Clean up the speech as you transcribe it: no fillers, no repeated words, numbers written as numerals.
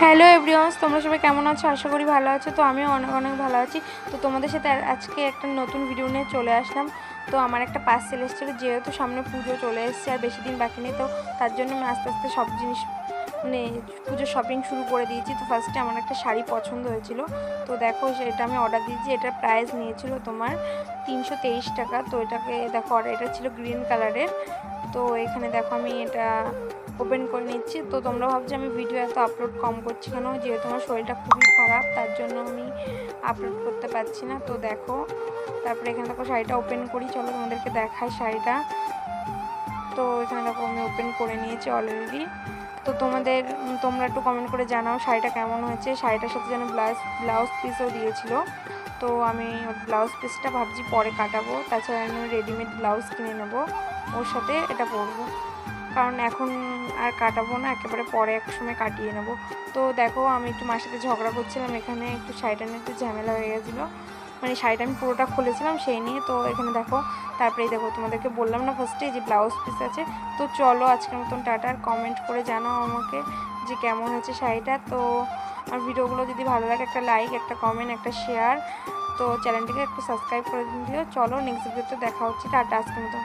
Hello everyone, তোমরা সবাই কেমন আছো? আশা করি ভালো আছো। তো আমিও অনেক অনেক ভালো আছি। তো তোমাদের সাথে আজকে একটা নতুন ভিডিও নিয়ে চলে আসলাম। তো আমার একটা পার্সেল এসেছিলো, যেহেতু সামনে পুজো চলে এসেছে আর বেশি দিন বাকি নেই, তো তার জন্য আমি আস্তে আস্তে সব জিনিস মানে পুজোর শপিং শুরু করে দিয়েছি। তো ফার্স্টে আমার একটা শাড়ি পছন্দ হয়েছিল, তো দেখো এটা আমি অর্ডার দিয়েছি। এটার প্রাইস নিয়েছিল তোমার 323 টাকা। তো এটাকে দেখো, এটা ছিল গ্রিন কালারের। তো এখানে দেখো আমি এটা ওপেন করে নিচ্ছি। তো তোমরা ভাবছো আমি ভিডিও এত আপলোড কম করছি কেন, যেহেতু আমার শরীরটা খুবই খারাপ, তার জন্য আমি আপলোড করতে পারছি না। তো দেখো, তারপরে এখানে দেখো শাড়িটা ওপেন করি, চলো তোমাদেরকে দেখাই শাড়িটা। তো এখানে দেখো আমি ওপেন করে নিয়েছি অলরেডি। তো তোমরা একটু কমেন্ট করে জানাও শাড়িটা কেমন হয়েছে। শাড়িটার সাথে যেন ব্লাউজ পিসও দিয়েছিল। তো আমি ব্লাউজ পিসটা ভাবছি পরে কাটাবো, তাছাড়া আমি রেডিমেড ব্লাউজ কিনে নেবো, ওর সাথে এটা পরবো, কারণ এখন আর কাটাবো না, একেবারে পরে এক সময় কাটিয়ে নেব। তো দেখো আমি একটু মার সাথে ঝগড়া করছিলাম, এখানে একটু শাড়িটা নিয়ে একটু ঝামেলা হয়ে গেছিলো, মানে শাড়িটা আমি পুরোটা খুলেছিলাম সেই নিয়ে। তো এখানে দেখো, তারপরেই দেখো তোমাদেরকে বললাম না ফার্স্টে যে ব্লাউজ পিস আছে। তো চলো আজকের মতন টাটা, কমেন্ট করে জানাও আমাকে যে কেমন হয়েছে শাড়িটা। তো আর ভিডিওগুলো যদি ভালো লাগে একটা লাইক, একটা কমেন্ট, একটা শেয়ার, তো চ্যানেলটিকে একটু সাবস্ক্রাইব করে দিও। চলো নেক্সট ভিডিওতে দেখা হচ্ছে, টাটা আজকের মতো।